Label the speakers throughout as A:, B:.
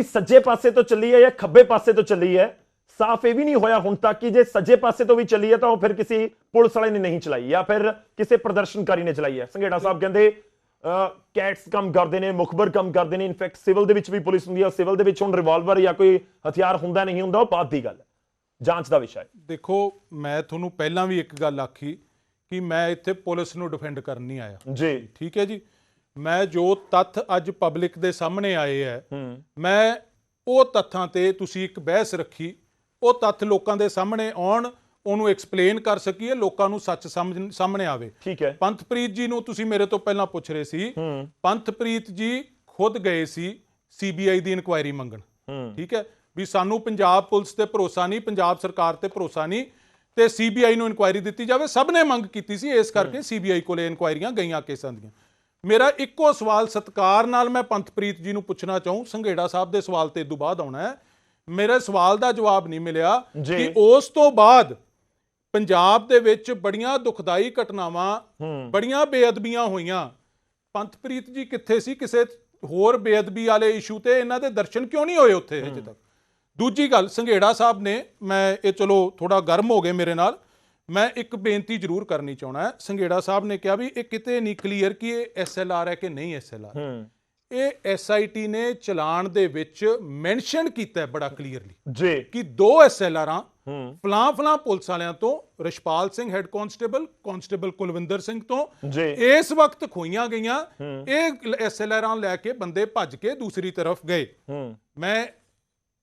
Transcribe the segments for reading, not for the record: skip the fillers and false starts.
A: ਸੱਜੇ ਪਾਸੇ ਤੋਂ ਚੱਲੀ ਹੈ ਜਾਂ ਖੱਬੇ ਪਾਸੇ ਤੋਂ ਚੱਲੀ ਹੈ, ਸਾਫ਼ ਇਹ ਵੀ ਨਹੀਂ ਹੋਇਆ ਹੁਣ ਤੱਕ ਕਿ ਜੇ ਸੱਜੇ ਪਾਸੇ ਤੋਂ ਵੀ ਚੱਲੀ ਹੈ ਤਾਂ ਉਹ ਫਿਰ ਕਿਸੇ ਪੁਲਿਸ ਵਾਲੇ ਨੇ ਨਹੀਂ ਚਲਾਈ ਜਾਂ ਫਿਰ ਕਿਸੇ ਪ੍ਰਦਰਸ਼ਨਕਾਰੀ ਨੇ ਚਲਾਈ ਹੈ। ਸੰਘੇੜਾ ਸਾਹਿਬ ਕਹਿੰਦੇ ਕੈਟਸ ਕੰਮ ਕਰਦੇ ਨੇ, ਮੁਖਬਰ ਕੰਮ ਕਰਦੇ ਨੇ। ਇਨਫੈਕਟ ਸਿਵਲ ਦੇ ਵਿੱਚ ਵੀ ਪੁਲਿਸ ਹੁੰਦੀ ਹੈ, ਸਿਵਲ ਦੇ ਵਿੱਚ ਹੁਣ ਰਿਵਾਲਵਰ ਜਾਂ ਕੋਈ ਹਥਿਆਰ ਹੁੰਦਾ ਨਹੀਂ ਹੁੰਦਾ, ਉਹ ਬਾਅਦ ਦੀ ਗੱਲ ਹੈ, ਜਾਂਚ ਦਾ ਵਿਸ਼ਾ ਹੈ।
B: ਦੇਖੋ, ਮੈਂ ਤੁਹਾਨੂੰ ਪਹਿਲਾਂ ਵੀ ਇੱਕ ਗੱਲ ਆਖੀ ਕਿ ਮੈਂ ਇੱਥੇ ਪੁਲਿਸ ਨੂੰ ਡਿਫੈਂਡ ਕਰਨ ਨਹੀਂ ਆਇਆ
A: ਜੀ,
B: ਠੀਕ ਹੈ ਜੀ। ਮੈਂ ਜੋ ਤੱਥ ਅੱਜ ਪਬਲਿਕ ਦੇ ਸਾਹਮਣੇ ਆਏ ਹੈ, ਮੈਂ ਉਹ ਤੱਥਾਂ ਤੇ ਤੁਸੀਂ ਇੱਕ ਬਹਿਸ ਰੱਖੀ, ਉਹ ਤੱਥ ਲੋਕਾਂ ਦੇ ਸਾਹਮਣੇ ਆਉਣ, ਉਹਨੂੰ ਐਕਸਪਲੇਨ ਕਰ ਸਕੀਏ, ਲੋਕਾਂ ਨੂੰ ਸੱਚ ਸਮਝ ਸਾਹਮਣੇ ਆਵੇ।
A: ਠੀਕ ਹੈ।
B: ਪੰਥਪ੍ਰੀਤ ਜੀ ਨੂੰ ਤੁਸੀਂ ਮੇਰੇ ਤੋਂ ਪਹਿਲਾਂ ਪੁੱਛ ਰਹੇ ਸੀ, ਪੰਥਪ੍ਰੀਤ ਜੀ ਖੁਦ ਗਏ ਸੀ CBI ਦੀ ਇਨਕੁਆਇਰੀ ਮੰਗਣ, ਠੀਕ ਹੈ, ਵੀ ਸਾਨੂੰ ਪੰਜਾਬ ਪੁਲਿਸ ਤੇ ਭਰੋਸਾ ਨਹੀਂ, ਪੰਜਾਬ ਸਰਕਾਰ ਤੇ ਭਰੋਸਾ ਨਹੀਂ, ਤੇ CBI ਨੂੰ ਇਨਕੁਆਇਰੀ ਦਿੱਤੀ ਜਾਵੇ। ਸਭ ਨੇ ਮੰਗ ਕੀਤੀ ਸੀ, ਇਸ ਕਰਕੇ CBI ਕੋਲੇ ਇਨਕੁਆਇਰੀਆਂ ਗਈਆਂ ਕੇਸਾਂ ਦੀਆਂ। ਮੇਰਾ ਇੱਕੋ ਸਵਾਲ ਸਤਿਕਾਰ ਨਾਲ ਮੈਂ ਪੰਥਪ੍ਰੀਤ ਜੀ ਨੂੰ ਪੁੱਛਣਾ ਚਾਹੂੰ, ਸੰਘੇੜਾ ਸਾਹਿਬ ਦੇ ਸਵਾਲ ਤੇ ਤੋਂ ਬਾਅਦ ਆਉਣਾ ਹੈ, ਮੇਰੇ ਸਵਾਲ ਦਾ ਜਵਾਬ ਨਹੀਂ ਮਿਲਿਆ ਕਿ ਉਸ ਤੋਂ ਬਾਅਦ ਪੰਜਾਬ ਦੇ ਵਿੱਚ ਬੜੀਆਂ ਦੁਖਦਾਈ ਘਟਨਾਵਾਂ, ਬੜੀਆਂ ਬੇਅਦਬੀਆਂ ਹੋਈਆਂ, ਪੰਥਪ੍ਰੀਤ ਜੀ ਕਿੱਥੇ ਸੀ? ਕਿਸੇ ਹੋਰ ਬੇਅਦਬੀ ਵਾਲੇ ਇਸ਼ੂ ਤੇ ਇਹਨਾਂ ਦੇ ਦਰਸ਼ਨ ਕਿਉਂ ਨਹੀਂ ਹੋਏ ਉੱਥੇ ਅਜੇ ਤੱਕ? ਦੂਜੀ ਗੱਲ, ਸੰਘੇੜਾ ਸਾਹਿਬ ਨੇ, ਮੈਂ ਇਹ ਚਲੋ ਥੋੜਾ ਗਰਮ ਹੋ ਗਏ ਮੇਰੇ ਨਾਲ, ਮੈਂ ਇੱਕ ਬੇਨਤੀ ਜ਼ਰੂਰ ਕਰਨੀ ਚਾਹੁੰਦਾ ਹੈ। ਸੰਘੇੜਾ ਸਾਹਿਬ ਨੇ ਕਿਹਾ ਵੀ ਇਹ ਕਿਤੇ ਨਹੀਂ ਕਲੀਅਰ ਕਿ ਇਹ SLR ਹੈ ਕਿ ਨਹੀਂ SLR। ਇਹ SIT ਨੇ ਚਲਾਨ ਦੇ ਵਿੱਚ ਮੈਂਸ਼ਨ ਕੀਤਾ ਬੜਾ ਕਲੀਅਰਲੀ ਜੀ ਕਿ 2 SLRਾਂ ਫਲਾਂ ਪੁਲਿਸ ਵਾਲਿਆਂ ਤੋਂ, ਰਸ਼ਪਾਲ ਸਿੰਘ ਹੈਡ ਕਾਂਸਟੇਬਲ ਕੁਲਵਿੰਦਰ ਸਿੰਘ ਤੋਂ ਇਸ ਵਕਤ ਖੋਈਆਂ ਗਈਆਂ। ਇਹ SLRਾਂ ਲੈ ਕੇ ਬੰਦੇ ਭੱਜ ਕੇ ਦੂਸਰੀ ਤਰਫ ਗਏ। ਮੈਂ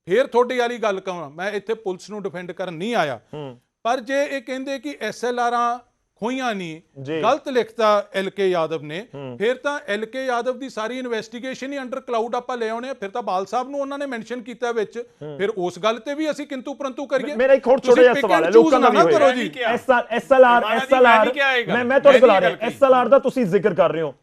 B: ਫੇਰ ਤੁਹਾਡੀ ਵਾਲੀ ਗੱਲ ਕਹਾਂ, ਮੈਂ ਇੱਥੇ ਪੁਲਿਸ ਨੂੰ ਡਿਫੈਂਡ ਕਰਨ ਨਹੀਂ ਆਇਆ, ਪਰ ਜੇ ਇਹ ਕਹਿੰਦੇ ਕਿ SLRਾਂ ਖੋਈਆਂ ਨਹੀਂ, ਗਲਤ ਲਿਖਤਾ LK ਯਾਦਵ ਨੇ, ਫਿਰ ਤਾਂ LK ਯਾਦਵ ਦੀ ਸਾਰੀ ਇਨਵੈਸਟੀਗੇਸ਼ਨ ਹੀ ਅੰਡਰ ਕਲਾਊਡ ਆਪਾਂ ਲੈ ਆਉਣੇ। ਫਿਰ ਤਾਂ ਬਾਲ ਸਾਹਿਬ ਨੂੰ ਉਹਨਾਂ ਨੇ ਮੈਂਸ਼ਨ ਕੀਤਾ ਵਿੱਚ, ਫਿਰ ਉਸ ਗੱਲ ਤੇ ਵੀ ਅਸੀਂ ਕਿੰਤੂ ਪ੍ਰੰਤੂ ਕਰੀਏ।
A: ਮੇਰਾ ਇੱਕ ਹੋਰ ਛੋਟਾ ਜਿਹਾ ਸਵਾਲ ਹੈ, ਲੋਕਾਂ ਦਾ ਵੀ ਕਰੋ ਜੀ। SLR ਮੈਂ ਤੁਹਾਡੇ ਕੋਲ ਆ ਰਿਹਾ, SLR ਦਾ ਤੁਸੀਂ ਜ਼ਿਕਰ ਕਰ ਰਹੇ ਹੋ,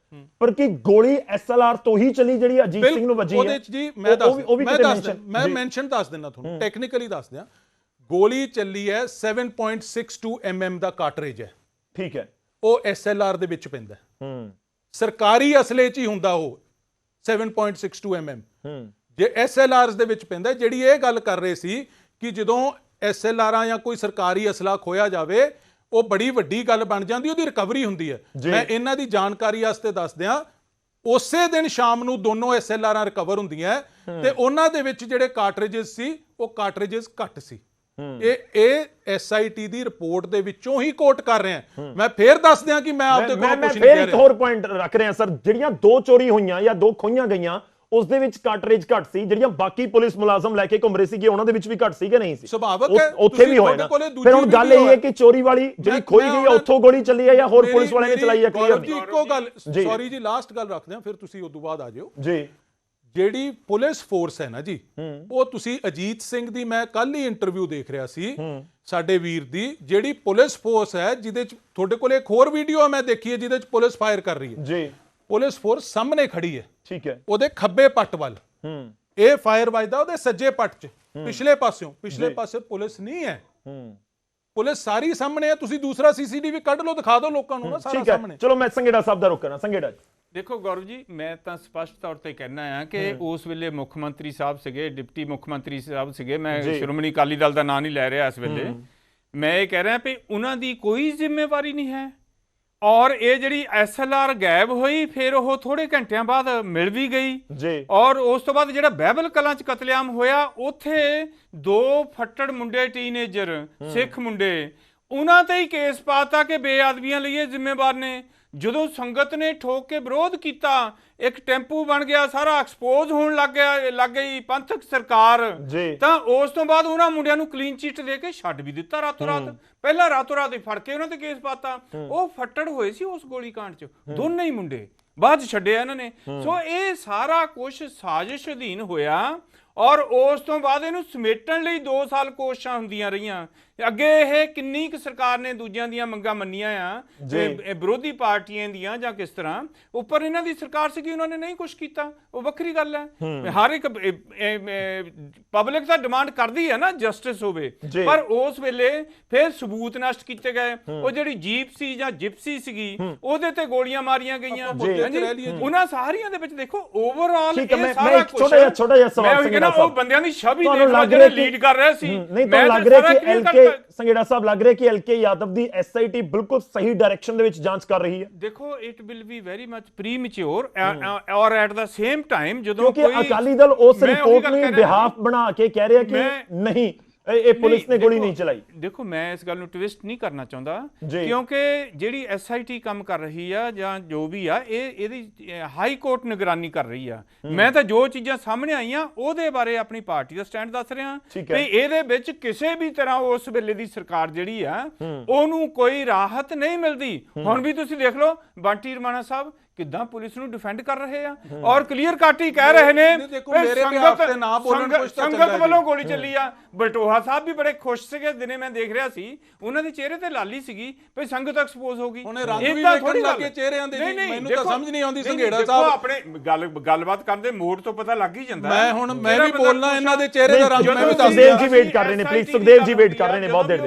A: ਪਰ ਕੀ ਗੋਲੀ SLR ਤੋਂ ਹੀ ਚਲੀ ਜਿਹੜੀ ਅਜੀਤ ਸਿੰਘ ਨੂੰ ਵੱਜੀ ਹੈ?
B: ਉਹਦੇ ਚ ਜੀ ਮੈਂ ਮੈਂਸ਼ਨ ਦੱਸ ਦਿੰਦਾ ਤੁਹਾਨੂੰ, ਟੈਕਨੀਕਲੀ ਦੱਸ ਦਿਆਂ। ਗੋਲੀ ਚੱਲੀ ਹੈ 7.62 mm ਦਾ ਕਾਰਟ੍ਰਿਜ ਹੈ,
A: ਠੀਕ ਹੈ,
B: ਉਹ SLR ਦੇ ਵਿੱਚ ਪੈਂਦਾ। ਸਰਕਾਰੀ ਅਸਲੇ 'ਚ ਹੀ ਹੁੰਦਾ ਉਹ 7.62 mm, ਜੇ SLRs ਦੇ ਵਿੱਚ ਪੈਂਦਾ। ਜਿਹੜੀ ਇਹ ਗੱਲ ਕਰ ਰਹੇ ਸੀ ਕਿ ਜਦੋਂ SLRਾਂ ਜਾਂ ਕੋਈ ਸਰਕਾਰੀ ਅਸਲਾ ਖੋਇਆ ਜਾਵੇ, ਉਹ ਬੜੀ ਵੱਡੀ ਗੱਲ ਬਣ ਜਾਂਦੀ, ਉਹਦੀ ਰਿਕਵਰੀ ਹੁੰਦੀ ਹੈ। ਮੈਂ ਇਹਨਾਂ ਦੀ ਜਾਣਕਾਰੀ ਵਾਸਤੇ ਦੱਸ ਦਿਆਂ, ਉਸੇ ਦਿਨ ਸ਼ਾਮ ਨੂੰ ਦੋਨੋਂ SLRਾਂ ਰਿਕਵਰ ਹੁੰਦੀਆਂ ਤੇ ਉਹਨਾਂ ਦੇ ਵਿੱਚ ਜਿਹੜੇ ਕਾਰਟ੍ਰਿਜਸ ਸੀ, ਉਹ ਕਾਰਟ੍ਰਿਜਸ ਘੱਟ ਸੀ। ਇਹ SIT ਦੀ ਰਿਪੋਰਟ ਦੇ ਵਿੱਚੋਂ ਹੀ ਕੋਟ ਕਰ ਰਿਹਾ। ਮੈਂ ਫੇਰ ਦੱਸ ਦਿਆਂ ਕਿ ਮੈਂ ਆਪਦੇ ਕੋਲ ਕੁਝ ਨਹੀਂ ਕਹਿ ਰਿਹਾ।
A: ਇੱਕ ਹੋਰ ਪੁਆਇੰਟ ਰੱਖ ਰਿਹਾ ਸਰ, ਜਿਹੜੀਆਂ 2 ਚੋਰੀ ਹੋਈਆਂ ਜਾਂ 2 ਖੋਈਆਂ ਗਈਆਂ, ਉਸ ਦੇ ਵਿੱਚ ਕਾਰਟ੍ਰਿਜ ਘੱਟ ਸੀ। ਜਿਹੜੀਆਂ ਬਾਕੀ ਪੁਲਿਸ ਮੁਲਾਜ਼ਮ ਲੈ ਕੇ ਘੁੰਮ ਰਹੇ ਸੀਗੇ, ਉਹਨਾਂ ਦੇ ਵਿੱਚ ਵੀ ਘੱਟ ਸੀ ਕਿ ਨਹੀਂ ਸੀ?
B: ਸੁਭਾਵਕ ਹੈ,
A: ਉੱਥੇ ਵੀ ਹੋਇਆ ਨਾ। ਫਿਰ ਹੁਣ ਗੱਲ ਇਹ ਹੈ ਕਿ ਚੋਰੀ ਵਾਲੀ ਜਿਹੜੀ ਖੋਈ ਗਈ ਹੈ, ਉੱਥੋਂ ਗੋਲੀ ਚੱਲੀ ਹੈ ਜਾਂ ਹੋਰ ਪੁਲਿਸ ਵਾਲਿਆਂ ਨੇ ਚਲਾਈ ਹੈ? ਕਲੀਅਰ
B: ਜੀ ਇੱਕੋ ਗੱਲ, ਸੌਰੀ ਜੀ, ਲਾਸਟ ਗੱਲ ਰੱਖਦੇ ਹਾਂ, ਫਿਰ ਤੁਸੀਂ ਉਸ ਤੋਂ ਬਾਅਦ ਆ ਜਾਓ ਜੀ। ਜਿਹੜੀ ਪੁਲਿਸ ਫੋਰਸ ਹੈ ਨਾ ਜੀ, ਉਹ ਤੁਸੀਂ ਅਜੀਤ ਸਿੰਘ ਦੀ, ਮੈਂ ਕੱਲ ਹੀ ਇੰਟਰਵਿਊ ਦੇਖ ਰਿਹਾ ਸੀ ਸਾਡੇ ਵੀਰ ਦੀ, ਜਿਹੜੀ ਪੁਲਿਸ ਫੋਰਸ ਹੈ, ਜਿਹਦੇ ਚ ਤੁਹਾਡੇ ਕੋਲ ਇੱਕ ਹੋਰ ਵੀਡੀਓ ਮੈਂ ਦੇਖੀ ਹੈ ਜਿਹਦੇ ਚ ਪੁਲਿਸ ਫਾਇਰ ਕਰ ਰਹੀ ਹੈ ਜੀ। ਪੁਲਿਸ ਫੋਰਸ ਸਾਹਮਣੇ ਖੜੀ ਹੈ, ਠੀਕ ਹੈ, ਉਹਦੇ ਖੱਬੇ ਪੱਟ ਵੱਲ ਇਹ ਫਾਇਰ ਵੱਜਦਾ, ਉਹਦੇ ਸੱਜੇ ਪੱਟ ਚ ਪਿਛਲੇ ਪਾਸੇ ਪੁਲਿਸ ਨਹੀਂ ਹੈ। ਪੁਲਿਸ ਸਾਰੀ ਸਾਹਮਣੇ ਹੈ। ਤੁਸੀਂ ਦੂਸਰਾ CCTV ਕੱਢ ਲਓ, ਦਿਖਾ ਦਿਓ ਲੋਕਾਂ ਨੂੰ ਨਾ ਸਾਰਾ ਸਾਹਮਣੇ।
A: ਚਲੋ ਮੈਂ ਸੰਘੇੜਾ ਸਾਹਿਬ ਦਾ ਰੁਕ ਕਰਾਂ। ਸੰਘੇੜਾ ਜੀ,
C: ਦੇਖੋ ਗੌਰਵ ਜੀ, ਮੈਂ ਤਾਂ ਸਪਸ਼ਟ ਤੌਰ ਤੇ ਕਹਿਣਾ ਆ ਕਿ ਉਸ ਵੇਲੇ ਮੁੱਖ ਮੰਤਰੀ ਸਾਹਿਬ ਸੀਗੇ, ਡਿਪਟੀ ਮੁੱਖ ਮੰਤਰੀ ਸਾਹਿਬ ਸੀਗੇ, ਮੈਂ ਸ਼੍ਰੋਮਣੀ ਅਕਾਲੀ ਦਲ ਦਾ ਨਾਂ ਨਹੀਂ ਲੈ ਰਿਹਾ ਇਸ ਵੇਲੇ, ਮੈਂ ਇਹ ਕਹਿ ਰਿਹਾ ਵੀ ਉਹਨਾਂ ਦੀ ਕੋਈ ਜ਼ਿੰਮੇਵਾਰੀ ਨਹੀਂ ਹੈ। ਔਰ ਇਹ ਜਿਹੜੀ SLR ਗਾਇਬ ਹੋਈ, ਫਿਰ ਉਹ ਥੋੜੇ ਘੰਟਿਆਂ ਬਾਅਦ ਮਿਲ ਵੀ ਗਈ ਜੀ। ਔਰ ਉਸ ਤੋਂ ਬਾਅਦ ਜਿਹੜਾ ਬਹਿਬਲ ਕਲਾਂ 'ਚ ਕਤਲੇਆਮ ਹੋਇਆ, ਉੱਥੇ 2 ਫੱਟੜ ਮੁੰਡੇ, ਟੀਨੇਜਰ ਸਿੱਖ ਮੁੰਡੇ, ਉਹਨਾਂ ਤੇ ਹੀ ਕੇਸ ਪਾਤਾ ਕਿ ਬੇਅਦਬੀਆਂ ਲਈ ਇਹ ਜ਼ਿੰਮੇਵਾਰ ਨੇ। ਜਦੋਂ ਸੰਗਤ ਨੇ ਠੋਕ ਕੇ ਵਿਰੋਧ ਕੀਤਾ, ਇੱਕ ਟੈਂਪੂ ਬਣ ਗਿਆ, ਸਾਰਾ ਐਕਸਪੋਜ਼ ਹੋਣ ਲੱਗ ਗਈ ਪੰਥਕ ਸਰਕਾਰ, ਤਾਂ ਉਸ ਤੋਂ ਬਾਅਦ ਉਹਨਾਂ ਮੁੰਡਿਆਂ ਨੂੰ ਕਲੀਨ ਚਿੱਟ ਦੇ ਕੇ ਛੱਡ ਵੀ ਦਿੱਤਾ ਰਾਤੋਂ ਰਾਤ। ਪਹਿਲਾਂ ਰਾਤੋਂ ਰਾਤ ਹੀ ਫੜ ਕੇ ਉਹਨਾਂ ਤੇ ਕੇਸ ਪਾਤਾ। ਉਹ ਫੱਟੜ ਹੋਏ ਸੀ ਉਸ ਗੋਲੀकांड 'ਚ, ਦੋਨੇ ਹੀ ਮੁੰਡੇ, ਬਾਅਦ 'ਚ ਛੱਡਿਆ ਇਹਨਾਂ ਨੇ। ਸੋ ਇਹ ਸਾਰਾ ਕੁਝ ਸਾਜ਼ਿਸ਼ ਅਧੀਨ ਹੋਇਆ। ਔਰ ਉਸ ਤੋਂ ਬਾਅਦ ਇਹਨੂੰ ਸਮੇਟਣ ਲਈ 2 ਸਾਲ ਕੋਸ਼ਿਸ਼ਾਂ ਹੁੰਦੀਆਂ ਰਹੀਆਂ। ਅੱਗੇ ਇਹ ਕਿੰਨੀ ਕੁ ਸਰਕਾਰ ਨੇ ਦੂਜਿਆਂ ਦੀਆਂ ਮੰਗਾਂ ਮੰਨੀਆਂ ਆ, ਵਿਰੋਧੀ ਪਾਰਟੀਆਂ ਦੀਆਂ ਜਾਂ ਕਿਸ ਤਰ੍ਹਾਂ, ਉੱਪਰ ਇਹਨਾਂ ਦੀ ਸਰਕਾਰ ਸੀਗੀ, ਉਹਨਾਂ ਨੇ ਨਹੀਂ ਕੁਛ ਕੀਤਾ, ਉਹ ਵੱਖਰੀ ਗੱਲ ਹੈ। ਹਰ ਇੱਕ ਪਬਲਿਕ ਤਾਂ ਡਿਮਾਂਡ ਕਰਦੀ ਹੈ ਨਾ ਜਸਟਿਸ ਹੋਵੇ, ਪਰ ਉਸ ਵੇਲੇ ਫਿਰ ਸਬੂਤ ਨਸ਼ਟ ਕੀਤੇ ਗਏ। ਉਹ ਜਿਹੜੀ ਜੀਪ ਸੀ ਜਾਂ ਜਿਪਸੀ ਸੀਗੀ, ਉਹਦੇ ਤੇ ਗੋਲੀਆਂ ਮਾਰੀਆਂ ਗਈਆਂ। ਉਹਨਾਂ ਸਾਰੀਆਂ ਦੇ ਵਿੱਚ ਦੇਖੋ ਓਵਰਆਲ ਇਹ ਸਾਰਾ ਕੁਝ,
A: ਛੋਟਾ ਜਿਹਾ ਸਵਾਲ ਸੰਘੇੜਾ
C: ਉਹ
A: ਸਾਹਿਬ
C: ਬੰਦਿਆਂ ਦੀ ਛਵੀ
A: ਤੁਹਾਨੂੰ
C: ਦੇਖ
A: ਲੱਗ
C: ਜਿਹੜੇ
A: ਰਿਹਾ
C: ਲੀਡ ਕਰ ਰਹੇ ਸੀ।
A: ਨਹੀਂ ਤੁਹਾਨੂੰ ਲੱਗ ਰਿਹਾ ਕਿ ਐਲਕੇ ਸੰਘੇੜਾ ਸਾਹਿਬ ਲੱਗ ਰਿਹਾ ਕਿ ਐਲਕੇ ਯਾਦਵ ਦੀ ਐਸਆਈਟੀ ਬਿਲਕੁਲ ਸਹੀ ਡਾਇਰੈਕਸ਼ਨ ਦੇ ਵਿੱਚ ਜਾਂਚ ਕਰ ਰਹੀ ਹੈ।
C: ਦੇਖੋ it will be very much premature ਔਰ ਐਟ ਦਾ ਸੇਮ ਟਾਈਮ ਜਦੋਂ
A: ਕਿਉਂਕਿ ਅਕਾਲੀ ਦਲ ਉਸ ਰਿਪੋਰਟ ਨੂੰ ਬਿਹਾਫ ਬਣਾ ਕੇ ਕਹਿ ਰਿਹਾ ਕਿ ਨਹੀਂ ਇਹ ਪੁਲਿਸ ਨੇ ਗੋਲੀ ਨਹੀਂ ਚਲਾਈ।
C: ਦੇਖੋ ਮੈਂ ਇਸ ਗੱਲ ਨੂੰ ਟਵਿਸਟ ਨਹੀਂ ਕਰਨਾ ਚਾਹੁੰਦਾ ਕਿਉਂਕਿ ਜਿਹੜੀ ਐਸਆਈਟੀ ਕੰਮ ਕਰ ਰਹੀ ਆ ਜਾਂ ਜੋ ਵੀ ਆ ਇਹਦੀ ਹਾਈ ਕੋਰਟ ਨਿਗਰਾਨੀ ਕਰ ਰਹੀ ਆ। ਮੈਂ ਤਾਂ ਜੋ ਚੀਜ਼ਾਂ ਸਾਹਮਣੇ ਆਈਆਂ ਉਹਦੇ ਬਾਰੇ ਆਪਣੀ ਪਾਰਟੀ ਦਾ ਸਟੈਂਡ ਦੱਸ ਰਿਹਾ ਤੇ ਇਹਦੇ ਵਿੱਚ ਕਿਸੇ ਵੀ ਤਰ੍ਹਾਂ ਉਸ ਵੇਲੇ ਦੀ ਸਰਕਾਰ ਜਿਹੜੀ ਆ ਉਹਨੂੰ ਕੋਈ ਰਾਹਤ ਨਹੀਂ ਮਿਲਦੀ। ਹੁਣ ਵੀ ਤੁਸੀਂ ਦੇਖ ਲਓ ਬੰਟੀ ਰਮਾਣਾ ਸਾਹਿਬ ਕਿੱਦਾਂ ਪੁਲਿਸ ਨੂੰ ਡਿਫੈਂਡ ਕਰ ਰਹੇ ਆ ਔਰ ਕਲੀਅਰ ਕੱਟ ਹੀ ਕਹਿ ਰਹੇ ਨੇ ਸੰਗਤ ਵੱਲੋਂ ਗੋਲੀ ਚੱਲੀ ਆ। ਬਲਟੋਹਾ ਸਾਹਿਬ ਵੀ ਬੜੇ ਖੁਸ਼ ਸੀਗੇ ਦਿਨੇ ਮੈਂ ਦੇਖ ਰਿਹਾ ਸੀ ਉਹਨਾਂ ਦੇ ਚਿਹਰੇ ਤੇ ਲਾਲੀ ਸੀਗੀ ਭਈ ਸੰਗਤ ਐਕਸਪੋਜ਼ ਹੋ ਗਈ।
B: ਇਦਾਂ ਥੋੜੀ ਲੱਗੇ ਚਿਹਰਿਆਂ ਦੇ ਮੈਨੂੰ ਤਾਂ ਸਮਝ ਨਹੀਂ ਆਉਂਦੀ ਸੰਘੇੜਾ ਸਾਹਿਬ
C: ਆਪਣੇ ਗੱਲਬਾਤ ਕਰਦੇ ਮੋੜ ਤੋਂ ਪਤਾ ਲੱਗ ਹੀ ਜਾਂਦਾ।
B: ਮੈਂ ਵੀ ਬੋਲਣਾ ਇਹਨਾਂ ਦੇ ਚਿਹਰੇ ਦਾ ਰੰਗ ਮੈਂ ਵੀ ਦੱਸ
A: ਸੁਖਦੇਵ ਜੀ ਵੇਟ ਕਰ ਰਹੇ ਨੇ ਪਲੀਜ਼ ਸੁਖਦੇਵ ਜੀ ਵੇਟ ਕਰ ਰਹੇ ਨੇ ਬਹੁਤ ਦੇਰ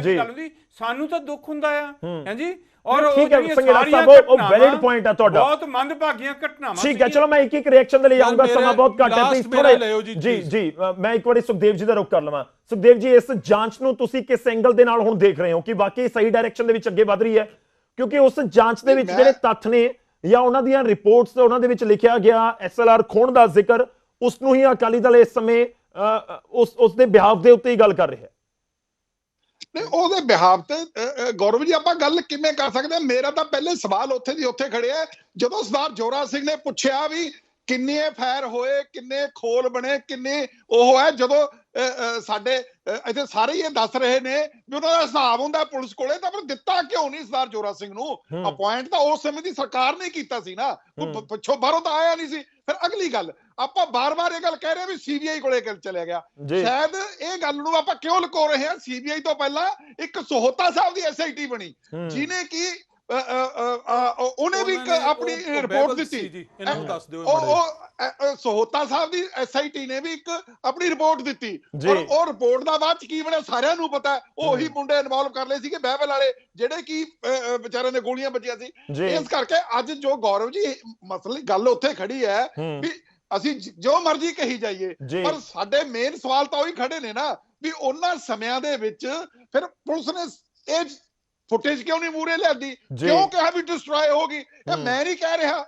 A: ਦੇ
C: ਜੀ। ਸਾਨੂੰ ਤਾਂ ਦੁੱਖ ਹੁੰਦਾ ਆ ਹਾਂਜੀ ਔਰ
A: ਠੀਕ ਹੈ ਸੰਘੇੜਾ ਸਾਹਿਬ ਉਹ ਵੈਲਿਡ ਪੁਆਇੰਟ ਹੈ ਤੁਹਾਡਾ
C: ਬਹੁਤ ਮੰਦਭਾਗੀਆਂ ਘਟਨਾਵਾਂ।
A: ਠੀਕ ਹੈ ਚਲੋ ਮੈਂ ਇੱਕ ਰਿਐਕਸ਼ਨ ਦੇ ਲਈ ਆਉਂਗਾ ਸਮਾਂ ਬਹੁਤ ਘੱਟ ਹੈ ਪਲੀਜ਼ ਥੋੜੇ ਜੀ ਮੈਂ ਇੱਕ ਵਾਰੀ ਸੁਖਦੇਵ ਜੀ ਦਾ ਰੁਖ ਕਰ ਲਵਾਂ। ਸੁਖਦੇਵ ਜੀ ਇਸ ਜਾਂਚ ਨੂੰ ਤੁਸੀਂ ਕਿਸ ਐਂਗਲ ਦੇ ਨਾਲ ਹੁਣ ਦੇਖ ਰਹੇ ਹੋ ਕਿ ਵਾਕਈ ਸਹੀ ਡਾਇਰੈਕਸ਼ਨ ਦੇ ਵਿੱਚ ਅੱਗੇ ਵਧ ਰਹੀ ਹੈ ਕਿਉਂਕਿ ਉਸ ਜਾਂਚ ਦੇ ਵਿੱਚ ਜਿਹੜੇ ਤੱਥ ਨੇ ਜਾਂ ਉਹਨਾਂ ਦੀਆਂ ਰਿਪੋਰਟਸ ਉਹਨਾਂ ਦੇ ਵਿੱਚ ਲਿਖਿਆ ਗਿਆ ਐਸਐਲਆਰ ਖੋਣ ਦਾ ਜ਼ਿਕਰ ਉਸ ਨੂੰ ਹੀ ਅਕਾਲੀ ਦਲ ਇਸ ਸਮੇਂ ਉਸ ਦੇ ਬਿਹਾਫ ਦੇ ਉੱਤੇ ਹੀ ਗੱਲ ਕਰ ਰਿਹਾ ਹੈ।
D: ਨਹੀਂ ਉਹਦੇ ਬਿਹਾਫ ਤੇ ਗੌਰਵ ਜੀ ਆਪਾਂ ਗੱਲ ਕਿਵੇਂ ਕਰ ਸਕਦੇ। ਮੇਰਾ ਤਾਂ ਪਹਿਲੇ ਸਵਾਲ ਉੱਥੇ ਦੀ ਉੱਥੇ ਖੜਿਆ ਜਦੋਂ ਸਰਦਾਰ ਜੋਰਾ ਸਿੰਘ ਨੇ ਪੁੱਛਿਆ ਵੀ ਕਿੰਨੇ ਫਾਇਰ ਹੋਏ ਕਿੰਨੇ ਖੋਲ ਬਣੇ ਕਿੰਨੇ ਉਹ ਹੈ ਜਦੋਂ ਸਾਡੇ ਇੱਥੇ ਸਾਰੇ ਇਹ ਦੱਸ ਰਹੇ ਨੇ ਵੀ ਉਹਨਾਂ ਦਾ ਹਿਸਾਬ ਹੁੰਦਾ ਪੁਲਿਸ ਕੋਲੇ ਤਾਂ ਫਿਰ ਦਿੱਤਾ ਕਿਉਂ ਨਹੀਂ ਸਰਦਾਰ ਜੋਰਾ ਸਿੰਘ ਨੂੰ ਅਪਾਇੰਟ ਤਾਂ ਉਸ ਸਮੇਂ ਦੀ ਸਰਕਾਰ ਨੇ ਕੀਤਾ ਸੀ ਨਾ ਪਿੱਛੋਂ ਬਾਹਰੋਂ ਤਾਂ ਆਇਆ ਨਹੀਂ ਸੀ। ਫਿਰ ਅਗਲੀ ਗੱਲ ਆਪਾਂ ਬਾਰ-ਬਾਰ ਇਹ ਗੱਲ ਕਹਿ ਰਹੇ ਵੀ ਸੀਬੀਆਈ ਕੋਲੇ ਚਲਿਆ ਗਿਆ ਸ਼ਾਇਦ ਇਹ ਗੱਲ ਨੂੰ ਆਪਾਂ ਕਿਉਂ ਲੁਕੋ ਰਹੇ ਹਾਂ। ਸੀਬੀਆਈ ਤੋਂ ਪਹਿਲਾਂ ਇੱਕ ਸੋਹਤਾ ਸਾਹਿਬ ਦੀ ਐਸਆਈਟੀ ਬਣੀ ਜਿਹਨੇ ਕਿ ਉਹਨੇ ਵੀ ਆਪਣੀ ਰਿਪੋਰਟ ਦਿੱਤੀ।
B: ਇਹਨਾਂ ਨੂੰ ਦੱਸ ਦਿਓ
D: ਉਹ ਸੋਹਤਾ ਸਾਹਿਬ ਦੀ ਐਸਆਈਟੀ ਨੇ ਵੀ ਇੱਕ ਆਪਣੀ ਰਿਪੋਰਟ ਦਿੱਤੀ ਔਰ ਉਹ ਰਿਪੋਰਟ ਦਾ ਬਾਅਦ ਚ ਕੀ ਬਣਿਆ ਸਾਰਿਆਂ ਨੂੰ ਪਤਾ। ਉਹੀ ਮੁੰਡੇ ਇਨਵੋਲਵ ਕਰ ਲਏ ਸੀਗੇ ਬਹਿਬਲ ਵਾਲੇ ਜਿਹੜੇ ਕਿ ਵਿਚਾਰਿਆਂ ਦੇ ਗੋਲੀਆਂ ਵੱਜੀਆਂ ਸੀ। ਇਸ ਕਰਕੇ ਅੱਜ ਜੋ ਗੌਰਵ ਜੀ ਮਸਲੇ ਗੱਲ ਉੱਥੇ ਖੜੀ ਹੈ ਵੀ ਅਸੀਂ ਜੋ ਮਰਜ਼ੀ ਕਹੀ ਜਾਈਏ ਪਰ ਸਾਡੇ ਮੇਨ ਸਵਾਲ ਤਾਂ ਉਹੀ ਖੜੇ ਨੇ ਨਾ ਵੀ ਉਹਨਾਂ ਸਮਿਆਂ ਦੇ ਵਿੱਚ ਫਿਰ ਪੁਲਿਸ ਨੇ ਇਹ ਫੁਟੇਜ ਕਿਉਂ ਨਹੀਂ ਮੂਰੇ ਲਿਆਂਦੀ ਕਿਉਂ ਕਿਹਾ ਵੀ ਡਿਸਟਰੋਏ ਹੋ ਗਈ। ਇਹ ਮੈਂ ਨਹੀਂ ਕਹਿ ਰਿਹਾ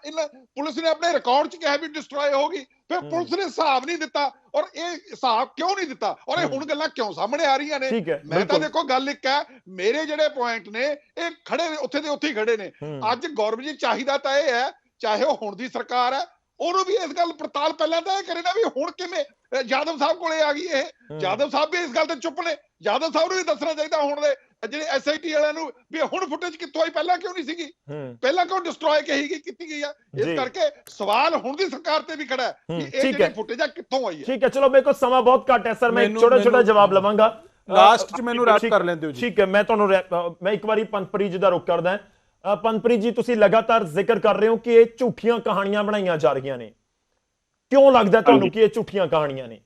D: ਪੁਲਿਸ ਨੇ ਆਪਣੇ ਰਿਕਾਰਡ 'ਚ ਕਿਹਾ ਵੀ ਡਿਸਟਰੋਏ ਹੋ ਗਈ ਫਿਰ ਪੁਲਿਸ ਨੇ ਹਿਸਾਬ ਨਹੀਂ ਦਿੱਤਾ ਔਰ ਇਹ ਹਿਸਾਬ ਕਿਉਂ ਨਹੀਂ ਦਿੱਤਾ ਔਰ ਇਹ ਹੁਣ ਗੱਲਾਂ ਕਿਉਂ ਸਾਹਮਣੇ ਆ ਰਹੀਆਂ ਨੇ। ਮੈਂ ਤਾਂ ਦੇਖੋ ਗੱਲ ਇੱਕ ਹੈ ਮੇਰੇ ਜਿਹੜੇ ਪੁਆਇੰਟ ਨੇ ਇਹ ਖੜੇ ਨੇ ਉੱਥੇ ਦੇ ਉੱਥੇ ਹੀ ਖੜੇ ਨੇ। ਅੱਜ ਗੌਰਵ ਜੀ ਚਾਹੀਦਾ ਤਾਂ ਇਹ ਹੈ ਚਾਹੇ ਉਹ ਹੁਣ ਦੀ ਸਰਕਾਰ ਹੈ ਉਹਨੂੰ ਵੀ ਇਸ ਗੱਲ ਪੜਤਾਲ ਪਹਿਲਾਂ ਤਾਂ ਇਹ ਕਰੇ ਨਾ ਵੀ ਹੁਣ ਕਿਵੇਂ ਯਾਦਵ ਸਾਹਿਬ ਕੋਲੇ ਆ ਗਈ ਇਹ। ਯਾਦਵ ਸਾਹਿਬ ਵੀ ਇਸ ਗੱਲ ਤੇ ਚੁੱਪ ਨੇ। ਯਾਦਵ ਸਾਹਿਬ ਨੂੰ ਵੀ ਦੱਸਣਾ ਚਾਹੀਦਾ ਹੁਣ ਦੇ ਜਿਹੜੇ ਐਸਆਈਟੀ ਵਾਲਿਆਂ ਨੂੰ ਵੀ ਹੁਣ ਫੁਟੇਜ ਕਿੱਥੋਂ ਆਈ ਪਹਿਲਾਂ ਕਿਉਂ ਨਹੀਂ ਸੀਗੀ ਪਹਿਲਾਂ ਕਿਉਂ ਡਿਸਟਰੋਏ ਕੀਤੀ ਗਈ ਆ। ਇਸ ਕਰਕੇ ਸਵਾਲ ਹੁਣ ਦੀ ਸਰਕਾਰ ਤੇ ਵੀ ਖੜਾ ਹੈ ਕਿ ਇਹ ਜਿਹੜੀ ਫੁਟੇਜ ਆ ਕਿੱਥੋਂ ਆਈ ਹੈ।
A: ਠੀਕ ਹੈ ਚਲੋ ਮੇਰੇ ਕੋਲ ਸਮਾਂ ਬਹੁਤ ਘੱਟ ਹੈ ਸਰ ਮੈਂ ਛੋਟਾ ਜਵਾਬ ਲਵਾਂਗਾ
B: ਲਾਸਟ ਚ ਮੈਨੂੰ ਰੈਪ ਕਰ ਲੈਂਦੇ ਹੋ ਜੀ।
A: ਠੀਕ ਹੈ ਮੈਂ ਤੁਹਾਨੂੰ ਮੈਂ ਇੱਕ ਵਾਰੀ ਪੰਤਪ੍ਰੀਤ ਜੀ ਦਾ ਰੁਖ ਕਰਦਾ। ਪੰਤਪ੍ਰੀਤ ਜੀ ਤੁਸੀਂ ਲਗਾਤਾਰ ਜ਼ਿਕਰ ਕਰ ਰਹੇ ਹੋ ਕਿ ਇਹ ਝੂਠੀਆਂ ਕਹਾਣੀਆਂ ਬਣਾਈਆਂ ਜਾ ਰਹੀਆਂ ਨੇ ਕਿਉਂ ਲੱਗਦਾ ਤੁਹਾਨੂੰ ਕਿ ਇਹ ਝੂਠੀਆਂ ਕਹਾਣੀਆਂ ਨੇ?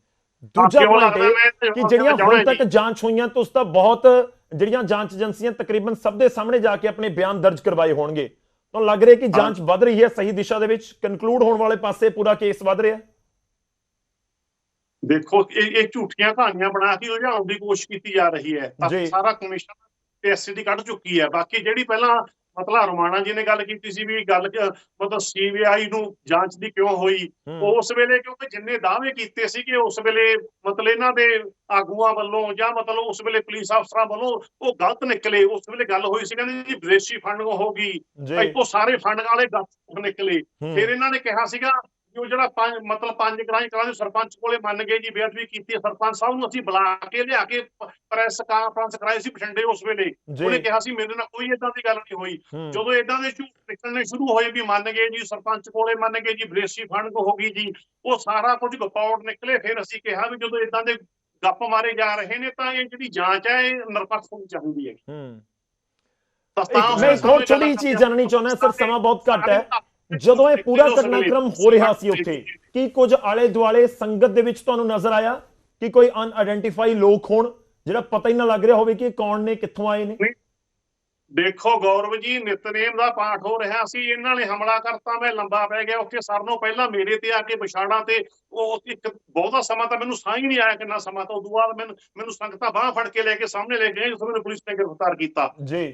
A: ਦੂਜਾ ਪੁਆਇੰਟ ਇਹ ਕਿ ਜਿਹੜੀਆਂ ਹੁਣ ਤੱਕ ਜਾਂਚ ਹੋਈਆਂ ਤਾਂ ਉਸ ਦਾ ਬਹੁਤ ਜਿਹੜੀਆਂ ਜਾਂਚ ਏਜੰਸੀਆਂ ਤਕਰੀਬਨ ਸਭ ਦੇ ਸਾਹਮਣੇ ਜਾ ਕੇ ਆਪਣੇ ਬਿਆਨ ਦਰਜ ਕਰਵਾਏ ਹੋਣਗੇ ਤੁਹਾਨੂੰ ਲੱਗ ਰਿਹਾ ਕਿ ਜਾਂਚ ਵੱਧ ਰਹੀ ਹੈ ਸਹੀ ਦਿਸ਼ਾ ਦੇ ਵਿੱਚ ਕਨਕਲੂਡ ਹੋਣ ਵਾਲੇ ਪਾਸੇ ਪੂਰਾ ਕੇਸ ਵੱਧ ਰਿਹਾ?
E: ਦੇਖੋ ਇਹ ਝੂਠੀਆਂ ਕਹਾਣੀਆਂ ਬਣਾ ਕੇ ਉਲਝਾਉਣ ਦੀ ਕੋਸ਼ਿਸ਼ ਕੀਤੀ ਜਾ ਰਹੀ ਹੈ। ਸਾਰਾ ਕਮਿਸ਼ਨ ਐਸਸੀਟੀ ਕੱਢ ਚੁੱਕੀ ਹੈ। ਬਾਕੀ ਜਿਹੜੀ ਪਹਿਲਾਂ ਮਤਲਬ ਰਮਾਣਾ ਜੀ ਨੇ ਗੱਲ ਕੀਤੀ ਸੀ ਵੀ ਗੱਲ ਮਤਲਬ ਸੀਬੀਆਈ ਨੂੰ ਜਾਂਚ ਦੀ ਕਿਉਂ ਹੋਈ ਉਸ ਵੇਲੇ ਕਿਉਂਕਿ ਜਿੰਨੇ ਦਾਅਵੇ ਕੀਤੇ ਸੀ ਕਿ ਉਸ ਵੇਲੇ ਮਤਲਬ ਇਹਨਾਂ ਦੇ ਆਗੂਆਂ ਵੱਲੋਂ ਜਾਂ ਮਤਲਬ ਉਸ ਵੇਲੇ ਪੁਲਿਸ ਅਫਸਰਾਂ ਵੱਲੋਂ ਉਹ ਗਲਤ ਨਿਕਲੇ। ਉਸ ਵੇਲੇ ਗੱਲ ਹੋਈ ਸੀ ਕਹਿੰਦੇ ਜੀ ਵਿਦੇਸ਼ੀ ਫੰਡਿੰਗ ਹੋ ਗਈ ਇੱਕੋ ਸਾਰੇ ਫੰਡਿੰਗ ਵਾਲੇ ਗਲਤ ਨਿਕਲੇ। ਫਿਰ ਇਹਨਾਂ ਨੇ ਕਿਹਾ ਸੀਗਾ ਉਹ ਜਿਹੜਾ ਪੰਜ ਕਰਾਈ ਸਰਪੰਚ ਕੋਲੇ ਮੰਨ ਗਏ ਜੀ ਬੇਅਦਬੀ ਕੀਤੀ ਸਰਪੰਚ ਸਾਹਿਬ ਨੂੰ ਅਸੀਂ ਬੁਲਾ ਕੇ ਲਿਆ ਕੇ ਪ੍ਰੈਸ ਕਾਨਫਰੰਸ ਕਰਾਈ ਸੀ ਬਠਿੰਡੇ ਉਸ ਵੇਲੇ ਉਹਨੇ ਕਿਹਾ ਸੀ ਮੇਰੇ ਨਾਲ ਕੋਈ ਏਦਾਂ ਦੀ ਗੱਲ ਨਹੀਂ ਹੋਈ। ਜਦੋਂ ਏਦਾਂ ਦੇ ਝੂਠ ਨਿਕਲਣੇ ਸ਼ੁਰੂ ਹੋਏ ਵੀ ਮੰਨ ਗਏ ਜੀ ਸਰਪੰਚ ਕੋਲੇ ਮੰਨ ਗਏ ਜੀ ਵਿਦੇਸ਼ੀ ਫੰਡ ਹੋ ਗਈ ਜੀ ਉਹ ਸਾਰਾ ਕੁਝ ਰਿਪੋਰਟ ਨਿਕਲੇ ਫਿਰ ਅਸੀਂ ਕਿਹਾ ਵੀ ਜਦੋਂ ਏਦਾਂ ਦੇ ਗੱਪ ਮਾਰੇ ਜਾ ਰਹੇ ਨੇ ਤਾਂ ਇਹ ਜਿਹੜੀ ਜਾਂਚ ਹੈ ਇਹ ਨਿਰਪੱਖ ਹੋਣੀ ਚਾਹੀਦੀ ਹੈ।
A: ਮੈਂ ਇੱਕ ਹੋਰ ਛੋਟੀ ਚੀਜ਼ ਜਾਣਨੀ ਚਾਹੁੰਦਾ ਸਰ ਸਮਾਂ ਬਹੁਤ ਘੱਟ ਹੈ। ਜਦੋਂ ਇਹ ਪੂਰਾ ਘਟਨਾਕ੍ਰਮ ਹੋ ਰਿਹਾ ਸੀ ਉੱਥੇ ਕੀ ਕੁਝ ਆਲੇ ਦੁਆਲੇ ਸੰਗਤ ਦੇ ਵਿੱਚ ਤੁਹਾਨੂੰ ਨਜ਼ਰ ਆਇਆ ਕਿ ਕੋਈ ਅਨਆਇਡੈਂਟੀਫਾਈ ਲੋਕ ਹੋਣ ਜਿਹੜਾ ਪਤਾ ਹੀ ਨਾ ਲੱਗ ਰਿਹਾ ਹੋਵੇ ਕਿ ਕੌਣ ਨੇ ਕਿੱਥੋਂ ਆਏ ਨੇ?
E: ਦੇਖੋ ਗੌਰਵ ਜੀ, ਨਿਤਨੇਮ ਦਾ ਪਾਠ ਹੋ ਰਿਹਾ ਸੀ, ਇਹਨਾਂ ਨੇ ਹਮਲਾ ਕਰਤਾ, ਮੈਂ ਲੰਬਾ ਪੈ ਗਿਆ ਉੱਥੇ। ਸਰਨੋਂ ਪਹਿਲਾਂ ਮੇਰੇ ਤੇ ਆ ਕੇ ਵਿਛਾੜਾਂ ਤੇ ਉਹ ਇੱਕ ਬਹੁਤਾ ਸਮਾਂ ਤਾਂ ਮੈਨੂੰ ਸਾਹ ਹੀ ਨਹੀਂ ਆਇਆ, ਕਿੰਨਾ ਸਮਾਂ। ਤਾਂ ਉਦੋਂ ਬਾਅਦ ਮੈਨੂੰ ਸੰਗਤਾਂ ਬਾਂਹ ਫੜ ਕੇ ਲੈ ਕੇ ਸਾਹਮਣੇ ਲੈ ਗਏ, ਜਿਸ ਮੈਨੂੰ ਪੁਲਿਸ ਨੇ ਗ੍ਰਿਫਤਾਰ ਕੀਤਾ
A: ਜੀ।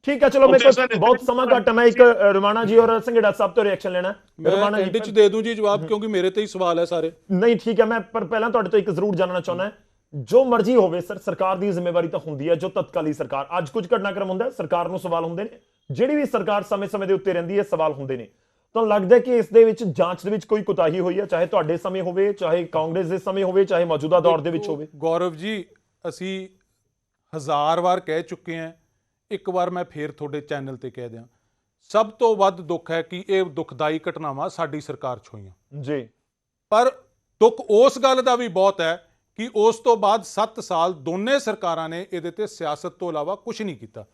A: ਠੀਕ ਹੈ, ਚਲੋ ਮੇਰੇ ਕੋਲ ਬਹੁਤ ਸਮਾਂ ਘੱਟ ਹੈ, ਮੈਂ ਇੱਕ ਰਮਾਣਾ ਜੀ ਔਰ ਸੰਘੇੜਾ ਸਾਹਿਬ ਤੋਂ ਰਿਐਕਸ਼ਨ ਲੈਣਾ।
B: ਰਮਾਣਾ ਜੀ ਵਿੱਚ ਦੇ ਦੂੰ ਜੀ ਜਵਾਬ, ਕਿਉਂਕਿ ਮੇਰੇ ਤੇ ਹੀ ਸਵਾਲ ਹੈ ਸਾਰੇ।
A: ਨਹੀਂ ਠੀਕ ਹੈ, ਮੈਂ ਪਰ ਪਹਿਲਾਂ ਤੁਹਾਡੇ ਤੋਂ ਇੱਕ ਜ਼ਰੂਰ ਜਾਣਨਾ ਚਾਹੁੰਦਾ, ਜੋ ਮਰਜ਼ੀ ਹੋਵੇ ਸਰ, ਸਰਕਾਰ ਦੀ ਜ਼ਿੰਮੇਵਾਰੀ ਤਾਂ ਹੁੰਦੀ ਹੈ, ਜੋ ਤਤਕਾਲੀ ਸਰਕਾਰ, ਅੱਜ ਕੁਝ ਘਟਨਾਕ੍ਰਮ ਹੁੰਦਾ, ਸਰਕਾਰ ਨੂੰ ਸਵਾਲ ਹੁੰਦੇ ਨੇ, ਜਿਹੜੀ ਵੀ ਸਰਕਾਰ ਸਮੇਂ-ਸਮੇਂ ਦੇ ਉੱਤੇ ਰਹਿੰਦੀ ਹੈ ਸਵਾਲ ਹੁੰਦੇ ਨੇ। ਤੁਹਾਨੂੰ ਲੱਗਦਾ ਕਿ ਇਸ ਦੇ ਵਿੱਚ ਜਾਂਚ ਦੇ ਵਿੱਚ ਕੋਈ ਕੁਤਾਹੀ ਹੋਈ ਹੈ, ਚਾਹੇ ਤੁਹਾਡੇ ਸਮੇਂ ਹੋਵੇ, ਚਾਹੇ ਕਾਂਗਰਸ ਦੇ ਸਮੇਂ ਹੋਵੇ, ਚਾਹੇ ਮੌਜੂਦਾ ਦੌਰ ਦੇ ਵਿੱਚ ਹੋਵੇ?
B: ਗੌਰਵ ਜੀ, ਅਸੀਂ 1000 ਵਾਰ ਕਹਿ ਚੁੱਕੇ ਹਾਂ, ਇੱਕ ਵਾਰ ਮੈਂ ਫੇਰ ਤੁਹਾਡੇ ਚੈਨਲ ਤੇ ਕਹਿ ਦਿਆਂ, ਸਭ ਤੋਂ ਵੱਧ ਦੁੱਖ ਹੈ ਕਿ ਇਹ ਦੁਖਦਾਈ ਘਟਨਾਵਾਂ ਸਾਡੀ ਸਰਕਾਰ 'ਚ ਹੋਈਆਂ
A: ਜੀ।
B: ਪਰ ਦੁੱਖ ਉਸ ਗੱਲ ਦਾ ਵੀ ਬਹੁਤ ਹੈ ਕਿ ਉਸ ਤੋਂ ਬਾਅਦ 7 ਸਾਲ ਦੋਨੇ ਸਰਕਾਰਾਂ ਨੇ ਇਹਦੇ ਤੇ ਸਿਆਸਤ ਤੋਂ ਇਲਾਵਾ ਕੁਝ ਨਹੀਂ ਕੀਤਾ।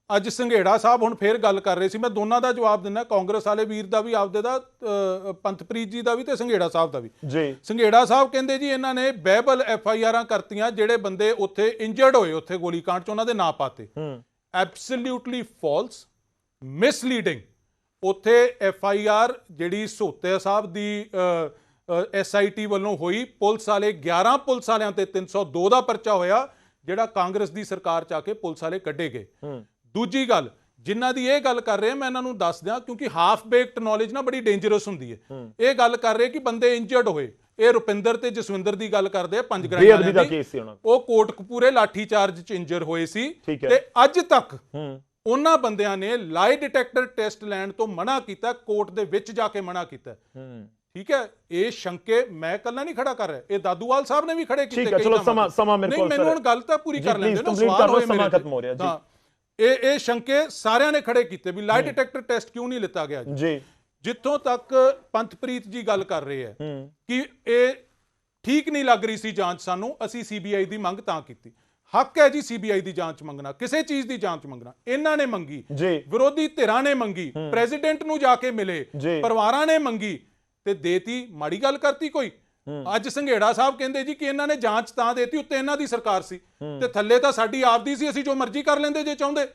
B: ਅੱਜ ਸੰਘੇੜਾ ਸਾਹਿਬ ਹੁਣ ਫੇਰ ਗੱਲ ਕਰ ਰਹੇ ਸੀ, ਮੈਂ ਦੋਨਾਂ ਦਾ ਜਵਾਬ ਦਿੰਦਾ, ਕਾਂਗਰਸ ਵਾਲੇ ਵੀਰ ਦਾ ਵੀ, ਆਪਦੇ ਦਾ, ਪੰਥਪ੍ਰੀਤ ਜੀ ਦਾ ਵੀ ਤੇ ਸੰਘੇੜਾ ਸਾਹਿਬ ਦਾ ਵੀ
A: ਜੀ।
B: ਸੰਘੇੜਾ ਸਾਹਿਬ ਕਹਿੰਦੇ ਜੀ ਇਹਨਾਂ ਨੇ ਬਾਈਬਲ FIRਾਂ ਕਰਤੀਆਂ, ਜਿਹੜੇ ਬੰਦੇ ਉੱਥੇ ਇੰਜਰਡ ਹੋਏ ਉੱਥੇ ਗੋਲੀकांड 'ਚ ਉਹਨਾਂ ਦੇ ਨਾਂ ਪਾਤੇ। Absolutely false, misleading. ਉੱਥੇ FIR ਜਿਹੜੀ ਸੋਤੇ ਸਾਹਿਬ ਦੀ SIT ਵੱਲੋਂ ਹੋਈ, ਪੁਲਿਸ ਵਾਲੇ 11 ਪੁਲਿਸ ਵਾਲਿਆਂ ਤੇ 302 ਦਾ ਪਰਚਾ ਹੋਇਆ, ਜਿਹੜਾ ਕਾਂਗਰਸ ਦੀ ਸਰਕਾਰ 'ਚ ਆ ਕੇ ਪੁਲਿਸ ਵਾਲੇ ਕੱਢੇ ਗਏ। ਦੂਜੀ ਗੱਲ, ਜਿਨ੍ਹਾਂ ਦੀ ਇਹ ਗੱਲ ਕਰ ਰਹੇ ਮੈਂ ਇਹਨਾਂ ਨੂੰ ਦੱਸ ਦਿਆਂ, ਕਿਉਂਕਿ ਹਾਫ ਬੇਕਡ ਨੌਲੇਜ ਨਾ ਬੜੀ ਡੇਂਜਰਸ ਹੁੰਦੀ ਹੈ। ਇਹ ਗੱਲ ਕਰ ਰਹੇ ਕਿ ਬੰਦੇ ਇੰਜਰਡ ਹੋਏ, ਇਹ ਰੁਪਿੰਦਰ ਤੇ ਜਸਵਿੰਦਰ ਦੀ ਗੱਲ ਕਰਦੇ ਆ, 5 ਗ੍ਰਾਮ
A: ਦਾ ਕੇਸ ਸੀ ਉਹਨਾਂ,
B: ਉਹ ਕੋਟਕਪੂਰੇ ਲਾਠੀ ਚਾਰਜ 'ਚ ਇੰਜਰ ਹੋਏ ਸੀ, ਤੇ ਅੱਜ ਤੱਕ ਉਹਨਾਂ ਬੰਦਿਆਂ ਨੇ ਲਾਈ ਡਿਟੈਕਟਰ ਟੈਸਟ ਲੈਣ ਤੋਂ ਮਨਾ ਕੀਤਾ, ਕੋਰਟ ਦੇ ਵਿੱਚ ਜਾ ਕੇ ਮਨਾ ਕੀਤਾ। ਠੀਕ ਹੈ, ਇਹ ਸ਼ੰਕੇ ਮੈਂ ਇਕੱਲਾ ਨਹੀਂ ਖੜਾ ਕਰ ਰਿਹਾ, ਇਹ ਦਾਦੂਵਾਲ ਸਾਹਿਬ ਨੇ ਵੀ ਖੜੇ ਕੀਤੇ।
A: ਠੀਕ ਹੈ, ਚਲੋ ਸਮਾਂ ਮੇਰੇ ਕੋਲ,
B: ਮੈਨੂੰ ਹੁਣ ਗੱਲ ਤਾਂ ਪੂਰੀ ਕਰ ਲੈਂਦੇ ਨਾ, ਸਵਾਲ ਹੋਏ
A: ਸਮਾਂ ਖਤਮ ਹੋ ਰਿਹਾ ਜੀ।
B: ਇਹ ਸ਼ੰਕੇ ਸਾਰਿਆਂ ਨੇ ਖੜੇ ਕੀਤੇ ਵੀ ਲਾਈ ਡਿਟੈਕਟਰ ਟੈਸਟ ਕਿਉਂ ਨਹੀਂ ਲਿੱਤਾ ਗਿਆ
A: ਜੀ।
B: ਜਿੱਥੋਂ ਤੱਕ ਪੰਥਪ੍ਰੀਤ ਜੀ ਗੱਲ ਕਰ ਰਹੇ ਹੈ ਕਿ ਇਹ ਠੀਕ ਨਹੀਂ ਲੱਗ ਰਹੀ ਸੀ ਜਾਂਚ ਸਾਨੂੰ, ਅਸੀਂ CBI ਦੀ ਮੰਗ ਤਾਂ ਕੀਤੀ। ਹੱਕ ਹੈ ਜੀ CBI ਦੀ ਜਾਂਚ ਮੰਗਣਾ, ਕਿਸੇ ਚੀਜ਼ ਦੀ ਜਾਂਚ ਮੰਗਣਾ। ਇਹਨਾਂ ਨੇ ਮੰਗੀ, ਵਿਰੋਧੀ ਧਿਰਾਂ ਨੇ ਮੰਗੀ, ਪ੍ਰੈਜ਼ੀਡੈਂਟ ਨੂੰ ਜਾ ਕੇ ਮਿਲੇ, ਪਰਿਵਾਰਾਂ ਨੇ ਮੰਗੀ ਤੇ ਦੇਤੀ, ਮਾੜੀ ਗੱਲ ਕਰਤੀ ਕੋਈ? ਅੱਜ ਸੰਘੇੜਾ ਸਾਹਿਬ ਕਹਿੰਦੇ ਜੀ ਕਿ ਇਹਨਾਂ ਨੇ ਜਾਂਚ ਤਾਂ ਦੇਤੀ, ਉੱਤੇ ਇਹਨਾਂ ਦੀ ਸਰਕਾਰ ਸੀ ਤੇ ਥੱਲੇ ਤਾਂ ਸਾਡੀ ਆਪਦੀ ਸੀ, ਅਸੀਂ ਜੋ ਮਰਜ਼ੀ ਕਰ ਲੈਂਦੇ ਜੇ ਚਾਹੁੰਦੇ।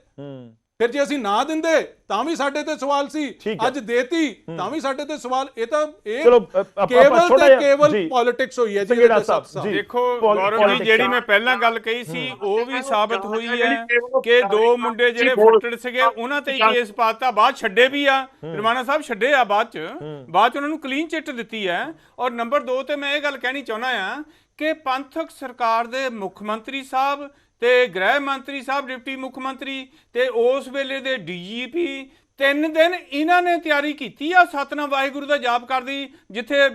B: ਫਿਰ ਜੇ ਅਸੀਂ ਨਾ ਦਿੰਦੇ ਤਾਂ ਵੀ ਸਾਡੇ ਤੇ ਸਵਾਲ ਸੀ, ਅੱਜ ਦੇਤੀ ਤਾਂ ਵੀ ਸਾਡੇ ਤੇ ਸਵਾਲ। ਇਹ ਤਾਂ ਕੇਵਲ ਪੋਲਿਟਿਕਸ ਹੋਈ ਹੈ ਜੀ।
C: ਦੇਖੋ ਗੌਰਵ ਜੀ, ਜਿਹੜੀ ਮੈਂ ਪਹਿਲਾਂ ਗੱਲ ਕਹੀ ਸੀ ਉਹ ਵੀ ਸਾਬਤ ਹੋਈ ਹੈ ਕਿ 2 ਮੁੰਡੇ ਜਿਹੜੇ ਫੁੱਟੜ ਸੀਗੇ ਉਹਨਾਂ ਤੇ ਹੀ ਕੇਸ ਪਾਤਾ, ਬਾਅਦ ਛੱਡੇ ਵੀ ਆ, ਰਮਾਣਾ ਸਾਹਿਬ ਛੱਡੇ ਆ ਬਾਅਦ ਚ ਉਹਨਾਂ ਨੂੰ ਕਲੀਨ ਚਿੱਟ ਦਿੱਤੀ ਹੈ। ਔਰ ਨੰਬਰ 2 ਤੇ ਮੈਂ ਇਹ ਗੱਲ ਕਹਿਣੀ ਚਾਹੁੰਦਾ ਆ ਕਿ ਪੰਥਕ ਸਰਕਾਰ ਦੇ ਮੁੱਖ ਮੰਤਰੀ ਸਾਹਿਬ ਤੇ ਗ੍ਰਹਿ ਮੰਤਰੀ ਸਾਹਿਬ, ਡਿਪਟੀ ਮੁੱਖ ਮੰਤਰੀ ਤੇ ਉਸ ਵੇਲੇ ਦੇ DGP 3 ਦਿਨ ਇਹਨਾਂ ਨੇ ਤਿਆਰੀ ਕੀਤੀ ਆ ਸਤਨਾਮ ਵਾਹਿਗੁਰੂ ਦਾ ਜਾਪ ਕਰਦੀ, ਜਿੱਥੇ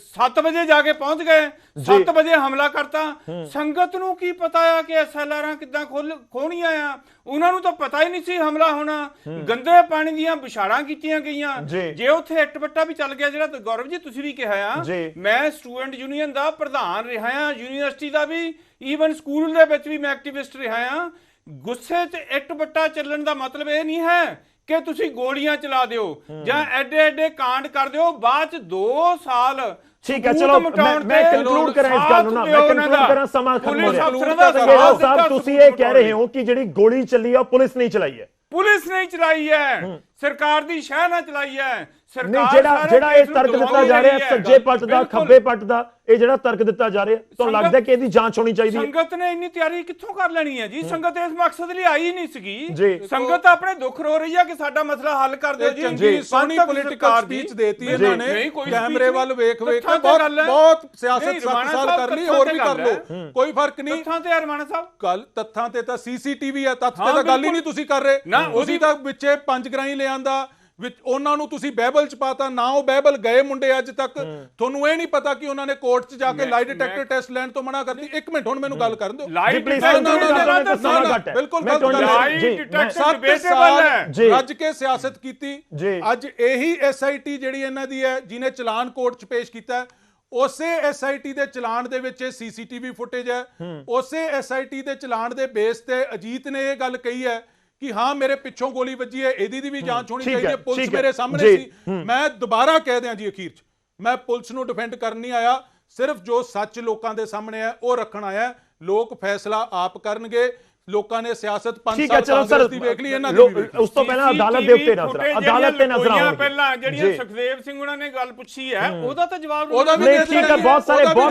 C: 7 ਵਜੇ ਜਾ ਕੇ ਪਹੁੰਚ ਗਏ, 7 ਵਜੇ ਹਮਲਾ ਕਰਤਾ। ਸੰਗਤ ਨੂੰ ਕੀ ਪਤਾ ਆ ਕਿ SLRਾਂ ਕਿੱਦਾਂ ਖੋਣੀਆਂ ਆ? ਉਹਨਾਂ ਨੂੰ ਤਾਂ ਪਤਾ ਹੀ ਨਹੀਂ ਸੀ ਹਮਲਾ ਹੋਣਾ। ਗੰਦੇ ਪਾਣੀ ਦੀਆਂ ਵਿਛਾੜਾਂ ਕੀਤੀਆਂ ਗਈਆਂ। ਜੇ ਉੱਥੇ ਇੱਟ ਬੱਟਾ ਵੀ ਚੱਲ ਗਿਆ, ਜਿਹੜਾ ਗੌਰਵ ਜੀ ਤੁਸੀਂ ਵੀ ਕਿਹਾ ਆ, ਮੈਂ ਸਟੂਡੈਂਟ ਯੂਨੀਅਨ ਦਾ ਪ੍ਰਧਾਨ ਰਿਹਾ ਆ, ਯੂਨੀਵਰਸਿਟੀ ਦਾ ਵੀ, ਈਵਨ ਸਕੂਲ ਦੇ ਵਿੱਚ ਵੀ ਮੈਂ ਐਕਟਿਵਿਸਟ ਰਿਹਾ ਆ। ਗੁੱਸੇ 'ਚ ਇੱਟ ਬੱਟਾ ਚੱਲਣ ਦਾ ਮਤਲਬ ਇਹ ਨਹੀਂ ਹੈ ਕਿ ਤੁਸੀਂ ਗੋਲੀਆਂ ਚਲਾ ਦਿਓ ਜਾਂ ਐਡੇ ਕਾਂਡ ਕਰ ਦਿਓ, ਬਾਅਦ 'ਚ 2 ਸਾਲ।
A: ਠੀਕ ਹੈ, ਚਲੋ ਮੈਂ ਕੰਕਲੂਡ ਕਰਾਂ ਇਸ ਗੱਲ ਨੂੰ ਨਾ, ਮੈਂ ਕੰਕਲੂਡ ਕਰਾਂ, ਸਮਾਂ ਖਤਮ ਹੋ ਰਿਹਾ। ਸਾਹਿਬ ਤੁਸੀਂ ਇਹ ਕਹਿ ਰਹੇ ਹੋ ਕਿ ਜਿਹੜੀ ਗੋਲੀ ਚੱਲੀ ਆ ਪੁਲਿਸ ਨਹੀਂ ਚਲਾਈ ਹੈ?
C: ਪੁਲਿਸ ਨੇ ਚਲਾਈ ਹੈ, ਸਰਕਾਰ ਦੀ ਸ਼ਹਿ ਨਾਲ ਚਲਾਈ ਹੈ।
A: ਜਿਹੜਾ ਇਹ ਤਰਕ ਦਿੱਤਾ ਜਾ ਰਿਹਾ ਸੱਜੇ ਪੱਟ ਦਾ ਖੱਬੇ ਪੱਟ ਦਾ, ਇਹ ਜਿਹੜਾ ਤਰਕ ਦਿੱਤਾ ਜਾ ਰਿਹਾ, ਤੁਹਾਨੂੰ ਲੱਗਦਾ ਕਿ ਇਹਦੀ ਜਾਂਚ ਹੋਣੀ ਚਾਹੀਦੀ ਹੈ?
C: ਸੰਗਤ ਨੇ ਇੰਨੀ ਤਿਆਰੀ ਕਿੱਥੋਂ ਕਰ ਲੈਣੀ ਹੈ ਜੀ? ਸੰਗਤ ਇਸ ਮਕਸਦ ਲਈ ਆਈ ਨਹੀਂ ਸੀਗੀ। ਸੰਗਤ ਆਪਣੇ ਦੁੱਖ ਰੋ ਰਹੀ ਹੈ ਕਿ ਸਾਡਾ ਮਸਲਾ ਹੱਲ ਕਰ ਦਿਓ ਜੀ।
B: ਚੰਗੀ ਸੋਹਣੀ ਪੋਲੀਟੀਕਲ ਸਪੀਚ ਦੇਤੀ ਇਹਨਾਂ ਨੇ, ਕੈਮਰੇ ਵੱਲ ਵੇਖ ਵੇਖ ਕੇ ਬਹੁਤ ਸਿਆਸਤ ਸਾਲ ਕਰ ਲਈ, ਹੋਰ ਵੀ ਕਰ ਲਓ, ਕੋਈ ਫਰਕ ਨਹੀਂ।
C: ਤੱਥਾਂ ਤੇ ਰਮਾਣਾ ਸਾਹਿਬ
B: ਗੱਲ, ਤੱਥਾਂ ਤੇ ਤਾਂ CCTV ਹੈ, ਤੱਥ ਤੇ ਤਾਂ ਗੱਲ ਹੀ ਨਹੀਂ ਤੁਸੀਂ ਕਰ ਰਹੇ। ਤੁਸੀਂ ਤਾਂ ਵਿੱਚੇ 5 ਗ੍ਰਾਈ ਲਿਆਂਦਾ, ਵਿੱਚ ਉਹਨਾਂ ਨੂੰ ਤੁਸੀਂ ਬਾਈਬਲ ਚ ਪਾਤਾ, ਨਾ ਉਹ ਬਾਈਬਲ ਗਏ ਮੁੰਡੇ ਅੱਜ ਤੱਕ। ਤੁਹਾਨੂੰ ਇਹ ਨਹੀਂ ਪਤਾ ਕਿ ਉਹਨਾਂ ਨੇ ਕੋਰਟ ਚ ਜਾ ਕੇ ਲਾਈ ਡਿਟੈਕਟਰ ਟੈਸਟ ਲੈਣ ਤੋਂ ਮਨਾ ਕਰਤੀ। 1 ਮਿੰਟ, ਹੁਣ ਮੈਨੂੰ ਗੱਲ ਕਰਨ ਦਿਓ।
C: ਬਿਲਕੁਲ
B: ਰੱਜ ਕੇ ਸਿਆਸਤ ਕੀਤੀ। ਅੱਜ ਇਹੀ SIT ਜਿਹੜੀ ਇਹਨਾਂ ਦੀ ਹੈ, ਜਿਹਨੇ ਚਲਾਨ ਕੋਰਟ ਚ ਪੇਸ਼ ਕੀਤਾ, ਉਸੇ SIT ਦੇ ਚਲਾਨ ਦੇ ਵਿੱਚ CCTV ਫੁਟੇਜ ਹੈ। ਉਸੇ SIT ਦੇ ਚਲਾਨ ਦੇ ਬੇਸ ਤੇ ਅਜੀਤ ਨੇ ਇਹ ਗੱਲ ਕਹੀ ਹੈ ਕਿ ਹਾਂ ਮੇਰੇ ਪਿੱਛੋਂ ਗੋਲੀ ਵੱਜੀ ਹੈ, ਇਹਦੀ ਵੀ ਜਾਂਚ ਹੋਣੀ ਚਾਹੀਦੀ ਹੈ। ਪੁਲਿਸ ਮੇਰੇ ਸਾਹਮਣੇ ਸੀ। ਮੈਂ ਦੁਬਾਰਾ ਕਹਿ ਦਿਆਂ ਜੀ, ਅਖੀਰ 'ਚ ਮੈਂ ਪੁਲਿਸ ਨੂੰ ਡਿਫੈਂਡ ਕਰਨ ਨਹੀਂ ਆਇਆ, ਸਿਰਫ ਜੋ ਸੱਚ ਲੋਕਾਂ ਦੇ ਸਾਹਮਣੇ ਹੈ ਉਹ ਰੱਖਣ ਆਇਆ। ਲੋਕ ਫੈਸਲਾ ਆਪ ਕਰਨਗੇ ਲੋਕਾਂ ਨੇ ਸਿਆਸਤ 5
A: ਠੀਕ ਹੈ,
B: ਸਾਲ
A: ਚਲੋ
B: ਕਾਂਗਰਸ ਦੀ ਵੇਖ ਲਈ, ਇਹਨਾਂ ਦੀ ਵੀ ਵੇਖ ਲਈ।
A: ਉਸ ਤੋਂ ਪਹਿਲਾਂ ਅਦਾਲਤ ਦੇ ਉੱਤੇ ਨਜ਼ਰ, ਅਦਾਲਤ ਤੇ ਨਜ਼ਰ ਆਉਣਗੇ
C: ਪਹਿਲਾਂ ਜਿਹੜੀਆਂ ਸੁਖਦੇਵ ਸਿੰਘ ਉਹਨਾਂ ਨੇ ਗੱਲ ਪੁੱਛੀ ਹੈ ਉਹਦਾ ਤਾਂ ਜਵਾਬ
B: ਉਹਦਾ ਵੀ
A: ਨਹੀਂ, ਠੀਕ ਹੈ, ਬਹੁਤ ਸਾਰੇ ਬਹੁਤ